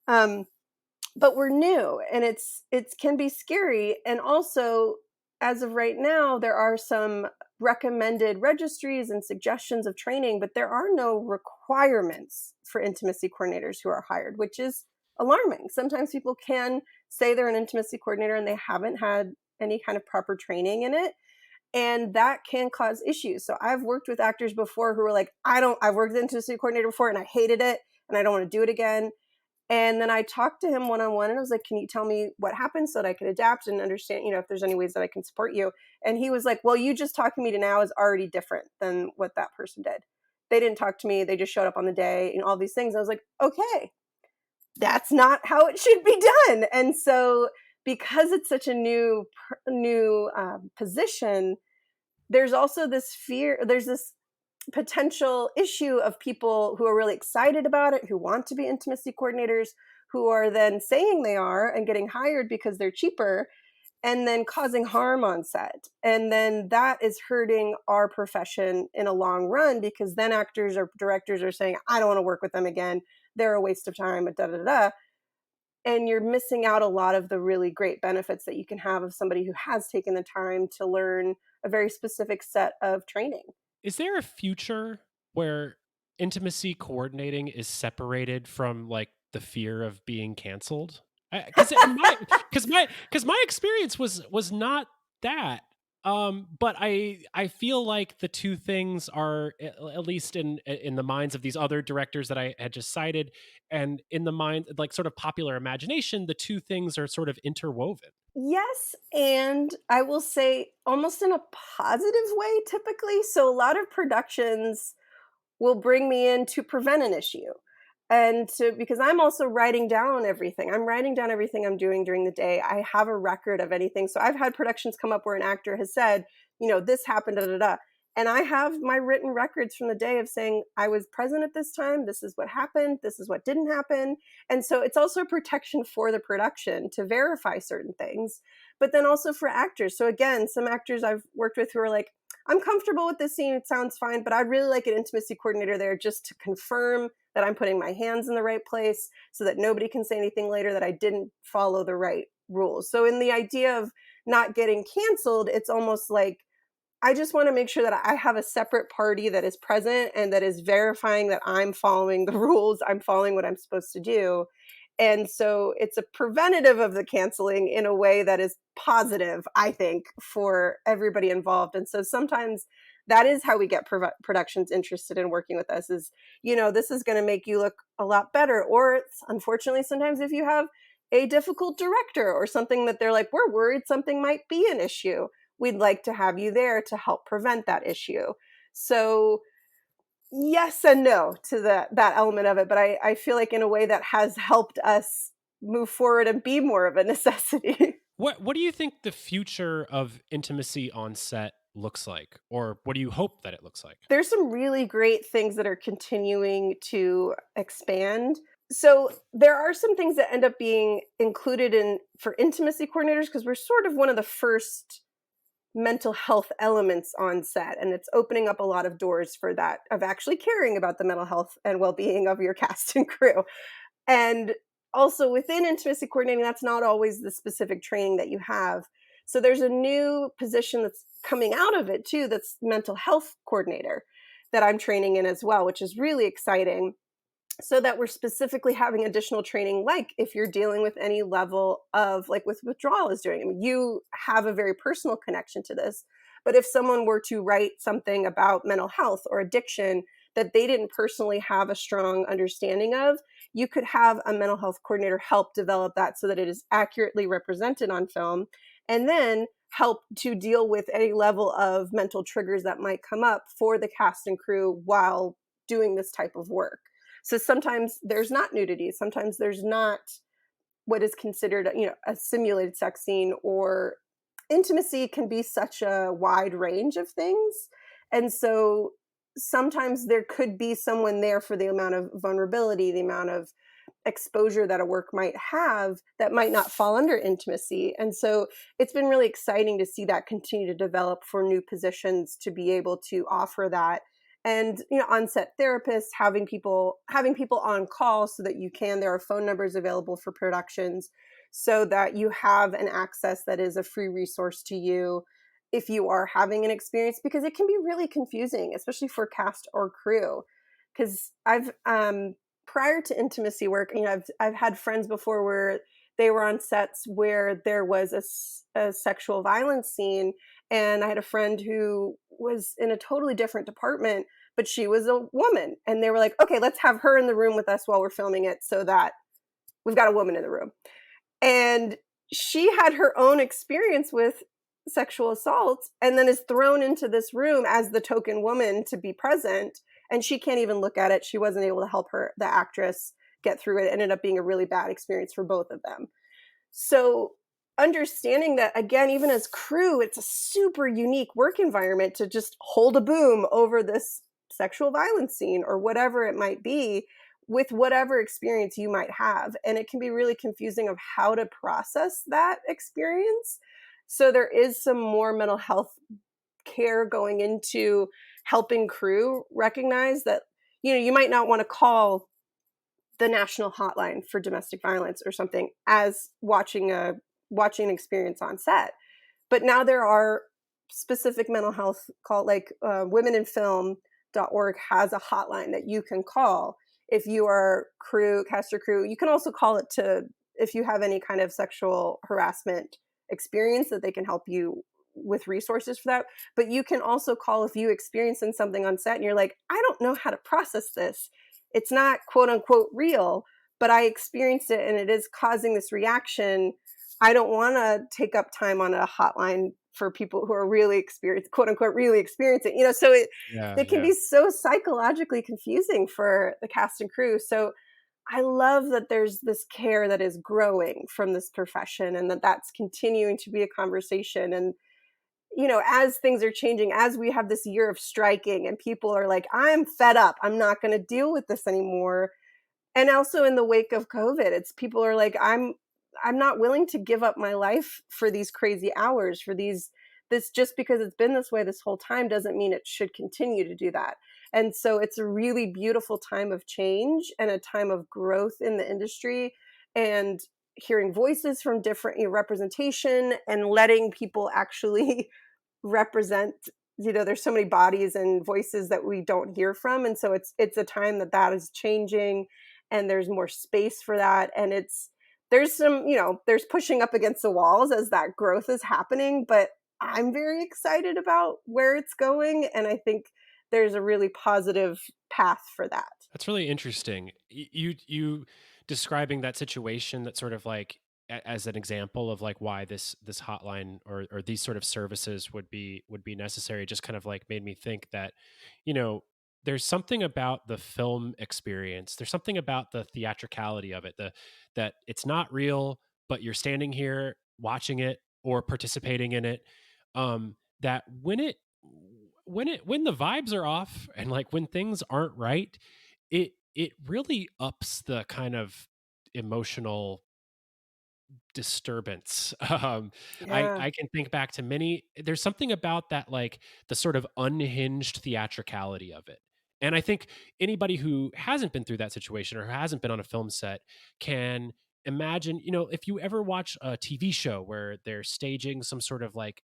But we're new, and it can be scary. And also, as of right now, there are some recommended registries and suggestions of training, but there are no requirements for intimacy coordinators who are hired, which is alarming. Sometimes people can say they're an intimacy coordinator and they haven't had any kind of proper training in it. And that can cause issues. So I've worked with actors before who were like, I've worked as an intimacy coordinator before and I hated it and I don't want to do it again. And then I talked to him one-on-one and I was like, can you tell me what happened so that I can adapt and understand, if there's any ways that I can support you? And he was like, well, you just talking to me to now is already different than what that person did. They didn't talk to me. They just showed up on the day and all these things. I was like, okay, that's not how it should be done. And so because it's such a new position, there's also this fear, there's this potential issue of people who are really excited about it, who want to be intimacy coordinators, who are then saying they are and getting hired because they're cheaper, and then causing harm on set. And then that is hurting our profession in a long run, because then actors or directors are saying, I don't want to work with them again. They're a waste of time, and you're missing out a lot of the really great benefits that you can have of somebody who has taken the time to learn a very specific set of training. Is there a future where intimacy coordinating is separated from like the fear of being canceled? Because my experience was not that. But I feel like the two things are, at least in the minds of these other directors that I had just cited, and in the mind, like sort of popular imagination, the two things are sort of interwoven. Yes, and I will say almost in a positive way typically. So a lot of productions will bring me in to prevent an issue. Because I'm also writing down everything. I'm writing down everything I'm doing during the day. I have a record of anything. So I've had productions come up where an actor has said, this happened, And I have my written records from the day of saying, I was present at this time. This is what happened. This is what didn't happen. And so it's also a protection for the production to verify certain things, but then also for actors. So again, some actors I've worked with who are like, I'm comfortable with this scene. It sounds fine, but I'd really like an intimacy coordinator there just to confirm that I'm putting my hands in the right place so that nobody can say anything later that I didn't follow the right rules. So in the idea of not getting canceled, it's almost like I just want to make sure that I have a separate party that is present and that is verifying that I'm following the rules, I'm following what I'm supposed to do. And so it's a preventative of the canceling in a way that is positive, I think, for everybody involved. And so sometimes that is how we get productions interested in working with us is, this is going to make you look a lot better. Or unfortunately, sometimes if you have a difficult director or something that they're like, we're worried something might be an issue, we'd like to have you there to help prevent that issue. So yes and no to that element of it. But I feel like in a way that has helped us move forward and be more of a necessity. What do you think the future of intimacy on set looks like? Or what do you hope that it looks like? There's some really great things that are continuing to expand. So there are some things that end up being included in for intimacy coordinators because we're sort of one of the first mental health elements on set, and it's opening up a lot of doors for that, of actually caring about the mental health and well-being of your cast and crew. And also within intimacy coordinating, that's not always the specific training that you have. So there's a new position that's coming out of it too, that's mental health coordinator that I'm training in as well, which is really exciting. So that we're specifically having additional training, like if you're dealing with any level of, like with withdrawal is doing. I mean, you have a very personal connection to this, but if someone were to write something about mental health or addiction that they didn't personally have a strong understanding of, you could have a mental health coordinator help develop that so that it is accurately represented on film, and then help to deal with any level of mental triggers that might come up for the cast and crew while doing this type of work. So sometimes there's not nudity. Sometimes there's not what is considered, a simulated sex scene, or intimacy can be such a wide range of things. And so sometimes there could be someone there for the amount of vulnerability, the amount of exposure that a work might have that might not fall under intimacy. And so it's been really exciting to see that continue to develop for new positions to be able to offer that. And on-set therapists, having people on call so that there are phone numbers available for productions so that you have an access that is a free resource to you if you are having an experience, because it can be really confusing, especially for cast or crew. Because I've prior to intimacy work, I've had friends before where they were on sets where there was a sexual violence scene. And I had a friend who was in a totally different department, but she was a woman. And they were like, okay, let's have her in the room with us while we're filming it so that we've got a woman in the room. And she had her own experience with sexual assault and then is thrown into this room as the token woman to be present. And she can't even look at it. She wasn't able to help the actress, get through it. It ended up being a really bad experience for both of them. So understanding that, again, even as crew, it's a super unique work environment to just hold a boom over this sexual violence scene or whatever it might be with whatever experience you might have. And it can be really confusing of how to process that experience. So there is some more mental health care going into helping crew recognize that, you might not want to call the national hotline for domestic violence or something as watching an experience on set. But now there are specific mental health call, like womeninfilm.org has a hotline that you can call if you are cast or crew. You can also call it if you have any kind of sexual harassment experience, that they can help you with resources for that. But you can also call if you experiencing something on set and you're like, I don't know how to process this. It's not quote unquote real, but I experienced it and it is causing this reaction. I don't want to take up time on a hotline for people who are really quote unquote, really experiencing, so it can be so psychologically confusing for the cast and crew. So I love that there's this care that is growing from this profession and that's continuing to be a conversation. And, as things are changing, as we have this year of striking and people are like, I'm fed up, I'm not going to deal with this anymore. And also in the wake of COVID, people are like, I'm not willing to give up my life for these crazy hours, for these this, just because it's been this way this whole time doesn't mean it should continue to do that. And so it's a really beautiful time of change and a time of growth in the industry, and hearing voices from different representation and letting people actually represent, there's so many bodies and voices that we don't hear from. And so it's a time that is changing, and there's more space for that. And there's some, there's pushing up against the walls as that growth is happening, but I'm very excited about where it's going. And I think there's a really positive path for that. That's really interesting. You describing that situation, that sort of like as an example of like why this hotline or these sort of services would be necessary, just kind of like made me think that, there's something about the film experience. There's something about the theatricality of it, that it's not real, but you're standing here watching it or participating in it. That when the vibes are off and like when things aren't right, it really ups the kind of emotional disturbance. Yeah. I can think back to there's something about that, like the sort of unhinged theatricality of it. And I think anybody who hasn't been through that situation or hasn't been on a film set can imagine, if you ever watch a TV show where they're staging some sort of like,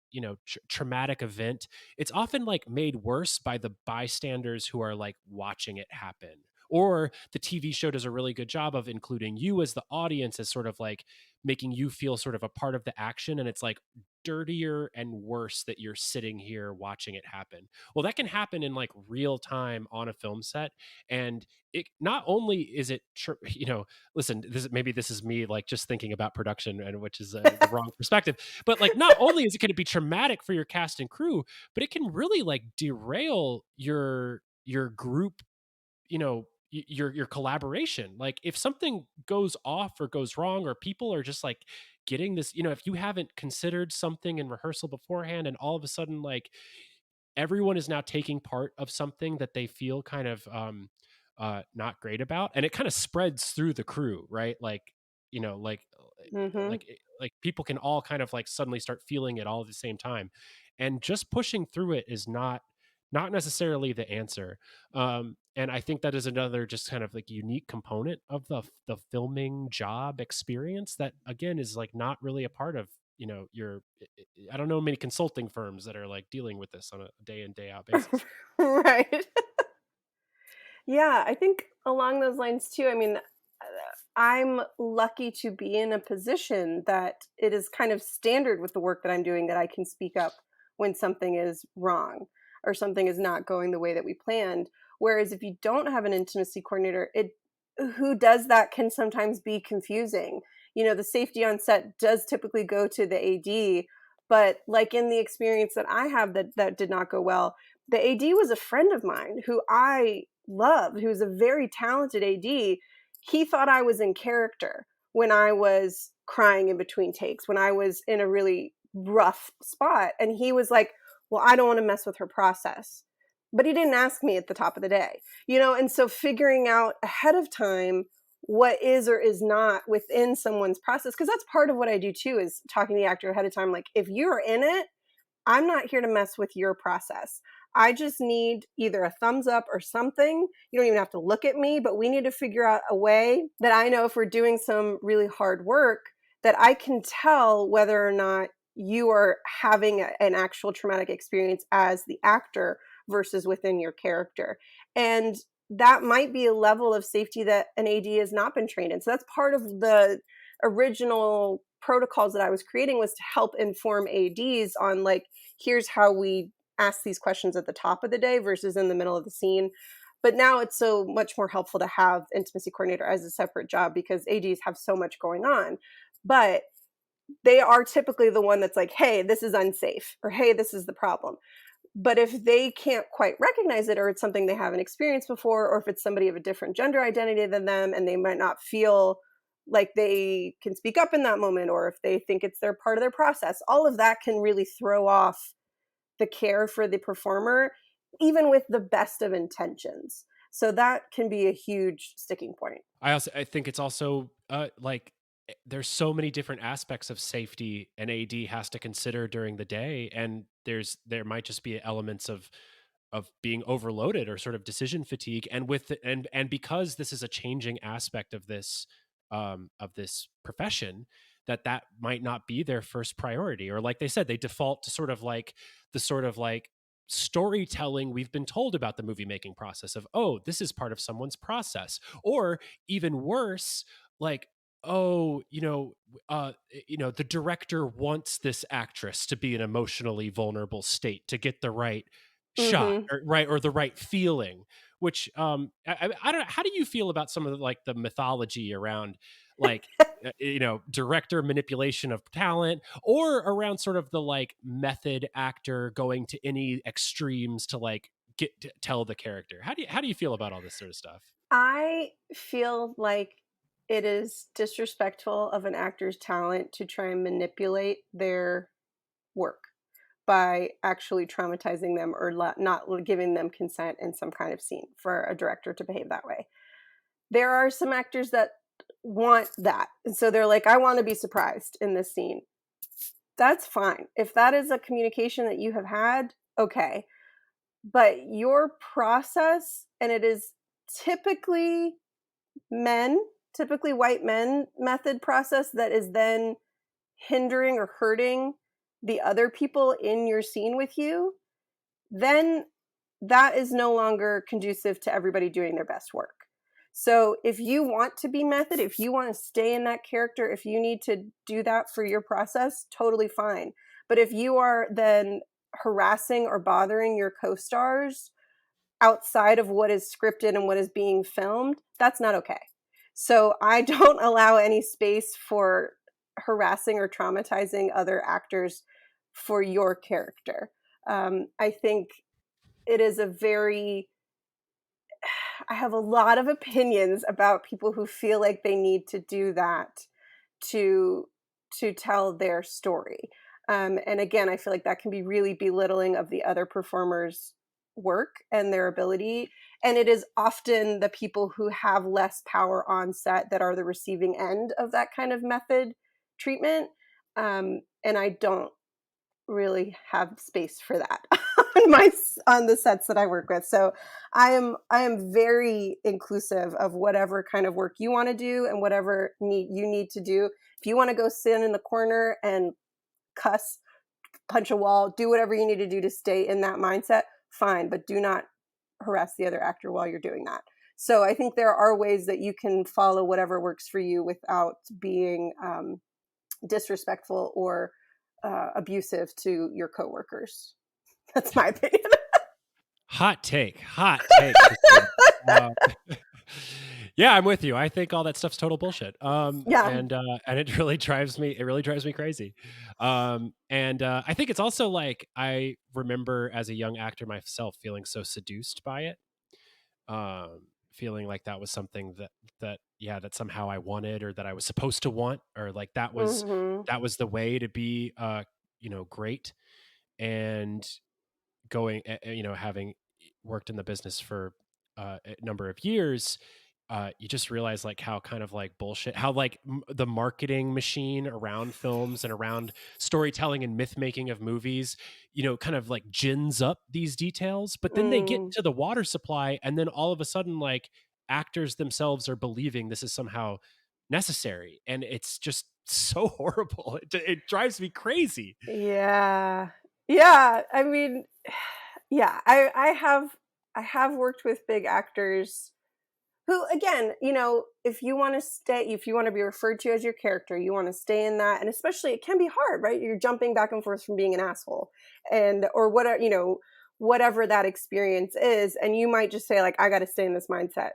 traumatic event, it's often like made worse by the bystanders who are like watching it happen. Or the TV show does a really good job of including you as the audience, as sort of like making you feel sort of a part of the action. And it's like dirtier and worse that you're sitting here watching it happen. Well, that can happen in like real time on a film set. And it not only is it, listen, this is me like just thinking about production, and which is the wrong perspective. But like, not only is it going to be traumatic for your cast and crew, but it can really like derail your group, your collaboration. Like if something goes off or goes wrong, or people are just like getting this, if you haven't considered something in rehearsal beforehand, and all of a sudden like everyone is now taking part of something that they feel kind of not great about, and it kind of spreads through the crew, right? Like, like Mm-hmm. like people can all kind of like suddenly start feeling it all at the same time, and just pushing through it is not necessarily the answer. And I think that is another just kind of like unique component of the filming job experience that, again, is like not really a part of, I don't know many consulting firms that are like dealing with this on a day in, day out basis. Right. Yeah, I think along those lines too. I mean, I'm lucky to be in a position that it is kind of standard with the work that I'm doing that I can speak up when something is wrong or something is not going the way that we planned. Whereas if you don't have an intimacy coordinator, who does that can sometimes be confusing. The safety on set does typically go to the AD, but like in the experience that I have that did not go well, the AD was a friend of mine who I loved, who was a very talented AD. He thought I was in character when I was crying in between takes, when I was in a really rough spot. And he was like, well, I don't want to mess with her process. But he didn't ask me at the top of the day, and so figuring out ahead of time what is or is not within someone's process, because that's part of what I do too, is talking to the actor ahead of time. Like, if you're in it, I'm not here to mess with your process. I just need either a thumbs up or something. You don't even have to look at me, but we need to figure out a way that I know if we're doing some really hard work that I can tell whether or not you are having an actual traumatic experience as the actor versus within your character. And that might be a level of safety that an AD has not been trained in. So that's part of the original protocols that I was creating, was to help inform ADs on like, here's how we ask these questions at the top of the day versus in the middle of the scene. But now it's so much more helpful to have intimacy coordinator as a separate job, because ADs have so much going on. But they are typically the one that's like, hey, this is unsafe, or hey, this is the problem. But if they can't quite recognize it, or it's something they haven't experienced before, or if it's somebody of a different gender identity than them and they might not feel like they can speak up in that moment, or if they think it's their part of their process, all of that can really throw off the care for the performer, even with the best of intentions. So that can be a huge sticking point. I think it's also like there's so many different aspects of safety an AD has to consider during the day, and there might just be elements of being overloaded or sort of decision fatigue, and and because this is a changing aspect of this profession, that might not be their first priority, or like they said, they default to sort of like the sort of like storytelling we've been told about the movie making process of, oh, this is part of someone's process, or even worse, like, oh, the director wants this actress to be an emotionally vulnerable state to get the right shot, Mm-hmm. or the right feeling, which I don't know, how do you feel about some of the mythology around, like, director manipulation of talent, or around sort of the like method actor going to any extremes to like get to tell the character? How do you feel about all this sort of stuff? I feel like it is disrespectful of an actor's talent to try and manipulate their work by actually traumatizing them or not giving them consent in some kind of scene for a director to behave that way. There are some actors that want that. And so they're like, I want to be surprised in this scene. That's fine. If that is a communication that you have had, okay. But your process, and it is typically white men method process that is then hindering or hurting the other people in your scene with you, then that is no longer conducive to everybody doing their best work. So if you want to be method, if you want to stay in that character, if you need to do that for your process, totally fine. But if you are then harassing or bothering your co-stars outside of what is scripted and what is being filmed, that's not okay. So I don't allow any space for harassing or traumatizing other actors for your character. I think it is I have a lot of opinions about people who feel like they need to do that to tell their story. And again, I feel like that can be really belittling of the other performers' work and their ability. And it is often the people who have less power on set that are the receiving end of that kind of method treatment. And I don't really have space for that on the sets that I work with. So I am very inclusive of whatever kind of work you want to do and whatever you need to do. If you want to go sit in the corner and cuss, punch a wall, do whatever you need to do to stay in that mindset, fine, but do not harass the other actor while you're doing that. So I think there are ways that you can follow whatever works for you without being disrespectful or abusive to your coworkers. That's my opinion. Hot take. Yeah, I'm with you. I think all that stuff's total bullshit. Yeah. And it really drives me crazy. And I think it's also like, I remember as a young actor myself feeling so seduced by it. Feeling like that was something that somehow I wanted, or that I was supposed to want, or like that was the way to be great. And going, having worked in the business for a number of years, you just realize like how kind of like bullshit, how like the marketing machine around films and around storytelling and myth making of movies, kind of like gins up these details, but then they get to the water supply, and then all of a sudden, like, actors themselves are believing this is somehow necessary, and it's just so horrible. It drives me crazy. Yeah. I mean, yeah, I have worked with big actors who, again, if you want to be referred to as your character, you want to stay in that. And especially, it can be hard, right? You're jumping back and forth from being an asshole or whatever that experience is. And you might just say, like, I got to stay in this mindset.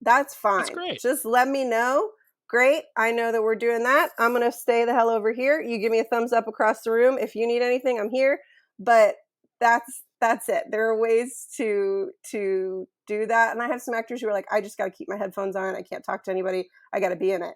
That's fine. That's great. Just let me know. Great. I know that we're doing that. I'm going to stay the hell over here. You give me a thumbs up across the room. If you need anything, I'm here. But that's it. There are ways to do that. And I have some actors who are like, I just got to keep my headphones on. I can't talk to anybody. I got to be in it.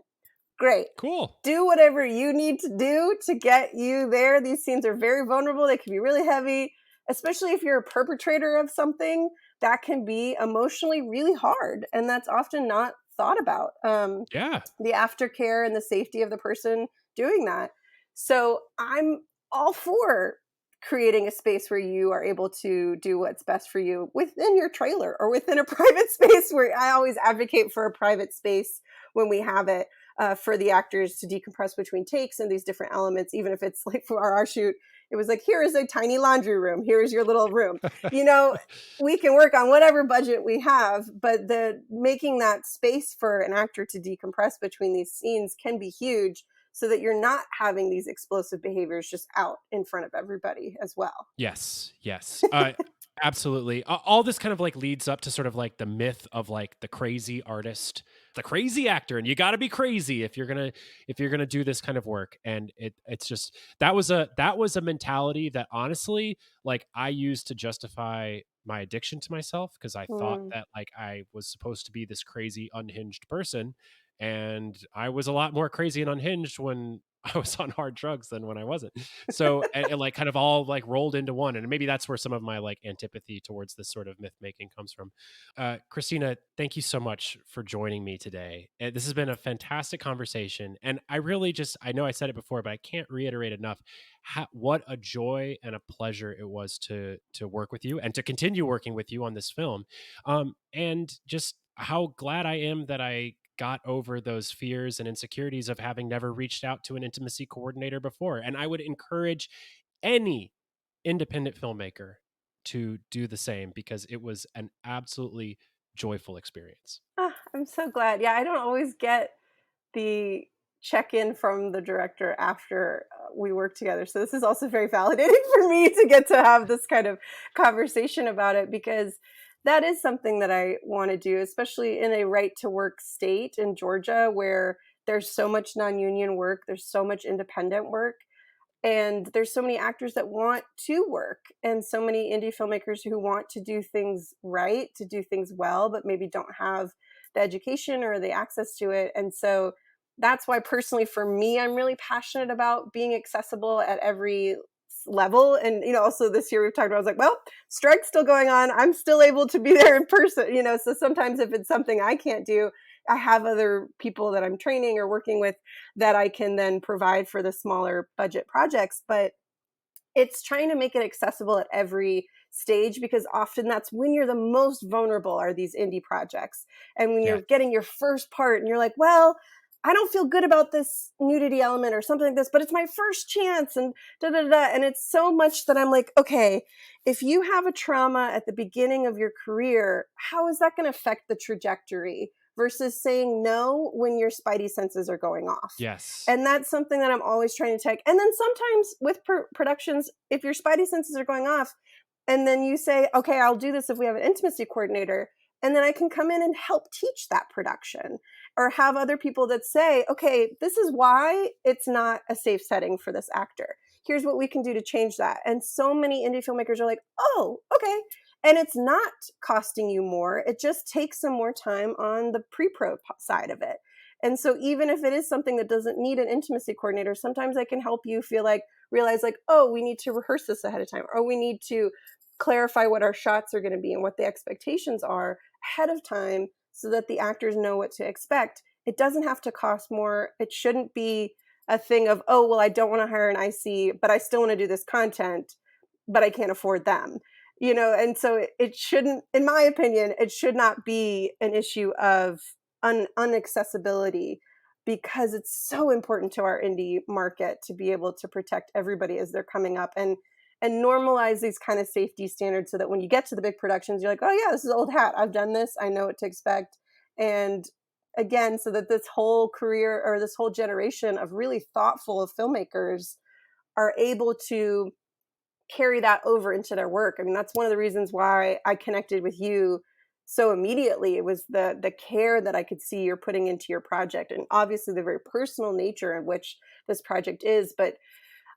Great. Cool. Do whatever you need to do to get you there. These scenes are very vulnerable. They can be really heavy, especially if you're a perpetrator of something that can be emotionally really hard. And that's often not thought about. Yeah. The aftercare and the safety of the person doing that. So I'm all for creating a space where you are able to do what's best for you within your trailer or within a private space, where I always advocate for a private space when we have it, for the actors to decompress between takes and these different elements. Even if it's like for our shoot, it was like, here is a tiny laundry room. Here's your little room. We can work on whatever budget we have, but the making that space for an actor to decompress between these scenes can be huge, so that you're not having these explosive behaviors just out in front of everybody as well. Yes. Absolutely. All this kind of like leads up to sort of like the myth of like the crazy artist, the crazy actor, and you got to be crazy if you're gonna do this kind of work. And it's just that was a mentality that honestly, like, I used to justify my addiction to myself, because I thought that like I was supposed to be this crazy unhinged person, and I was a lot more crazy and unhinged when I was on hard drugs than when I wasn't. So and like kind of all like rolled into one. And maybe that's where some of my like antipathy towards this sort of myth making comes from. Kristina, thank you so much for joining me today. This has been a fantastic conversation. And I really I know I said it before, but I can't reiterate enough what a joy and a pleasure it was to work with you and to continue working with you on this film. And just how glad I am that I got over those fears and insecurities of having never reached out to an intimacy coordinator before. And I would encourage any independent filmmaker to do the same, because it was an absolutely joyful experience. I'm so glad. Yeah, I don't always get the check-in from the director after we work together. So this is also very validating for me to get to have this kind of conversation about it, because that is something that I want to do, especially in a right to work state in Georgia, where there's so much non-union work, there's so much independent work, and there's so many actors that want to work, and so many indie filmmakers who want to do things right, to do things well, but maybe don't have the education or the access to it. And so that's why personally for me, I'm really passionate about being accessible at every level. And also this year we've talked about, I was like, well, strike's still going on, I'm still able to be there in person, so sometimes if it's something I can't do, I have other people that I'm training or working with that I can then provide for the smaller budget projects. But it's trying to make it accessible at every stage, because often that's when you're the most vulnerable, are these indie projects. And when you're getting your first part and you're like, well, I don't feel good about this nudity element or something like this, but it's my first chance, and da da da. And it's so much that I'm like, okay, if you have a trauma at the beginning of your career, how is that going to affect the trajectory versus saying no when your spidey senses are going off? Yes. And that's something that I'm always trying to take. And then sometimes with productions, if your spidey senses are going off, and then you say, okay, I'll do this if we have an intimacy coordinator, and then I can come in and help teach that production, or have other people that say, okay, this is why it's not a safe setting for this actor. Here's what we can do to change that. And so many indie filmmakers are like, oh, okay. And it's not costing you more. It just takes some more time on the pre-pro side of it. And so even if it is something that doesn't need an intimacy coordinator, sometimes I can help you realize like, oh, we need to rehearse this ahead of time, or we need to clarify what our shots are going to be and what the expectations are ahead of time, so that the actors know what to expect. It doesn't have to cost more. It shouldn't be a thing of, oh, well, I don't want to hire an IC, but I still want to do this content, but I can't afford them. And so it shouldn't, in my opinion, it should not be an issue of unaccessibility, because it's so important to our indie market to be able to protect everybody as they're coming up, and normalize these kind of safety standards, so that when you get to the big productions, you're like, oh yeah, this is old hat. I've done this. I know what to expect. And again, so that this whole career, or this whole generation of really thoughtful filmmakers are able to carry that over into their work. I mean, that's one of the reasons why I connected with you so immediately. It was the care that I could see you're putting into your project, and obviously the very personal nature in which this project is. But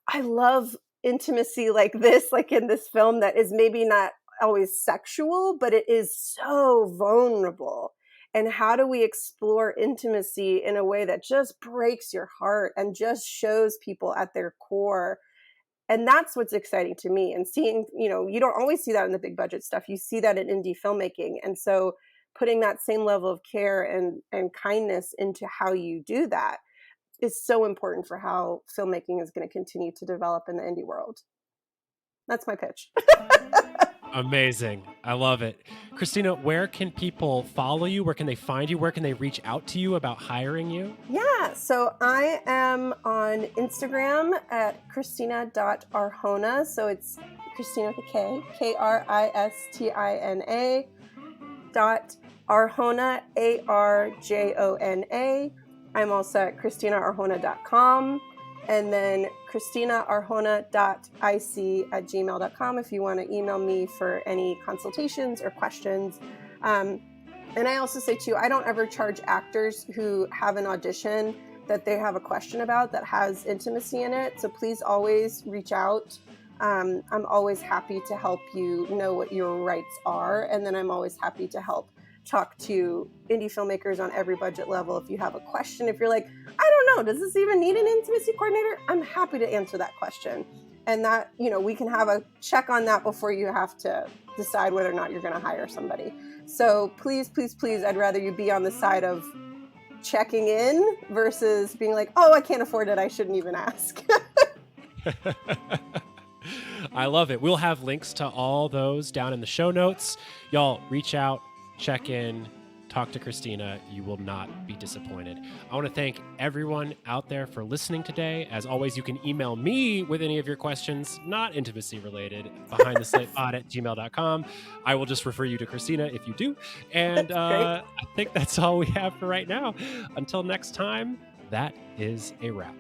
I love intimacy like this, like in this film, that is maybe not always sexual, but it is so vulnerable. And how do we explore intimacy in a way that just breaks your heart and just shows people at their core? And that's what's exciting to me. And seeing, you don't always see that in the big budget stuff. You see that in indie filmmaking. And so putting that same level of care and kindness into how you do that is so important for how filmmaking is going to continue to develop in the indie world. That's my pitch. Amazing. I love it. Kristina, where can people follow you? Where can they find you? Where can they reach out to you about hiring you? Yeah, so I am on Instagram at Kristina.Arjona. So it's Kristina with a K, Kristina .Arjona, Arjona. I'm also at KristinaArjona.com. And then KristinaArjona.ic@gmail.com if you want to email me for any consultations or questions. And I also say too, I don't ever charge actors who have an audition that they have a question about that has intimacy in it. So please always reach out. I'm always happy to help you know what your rights are. And then I'm always happy to help talk to indie filmmakers on every budget level. If you have a question, if you're like, I don't know, does this even need an intimacy coordinator? I'm happy to answer that question. And that, we can have a check on that before you have to decide whether or not you're going to hire somebody. So please, please, please, I'd rather you be on the side of checking in versus being like, oh, I can't afford it, I shouldn't even ask. I love it. We'll have links to all those down in the show notes. Y'all reach out, check in, talk to Kristina. You will not be disappointed. I want to thank everyone out there for listening today. As always, you can email me with any of your questions, not intimacy related, behindtheslatepod@gmail.com. I will just refer you to Kristina if you do. And I think that's all we have for right now. Until next time, that is a wrap.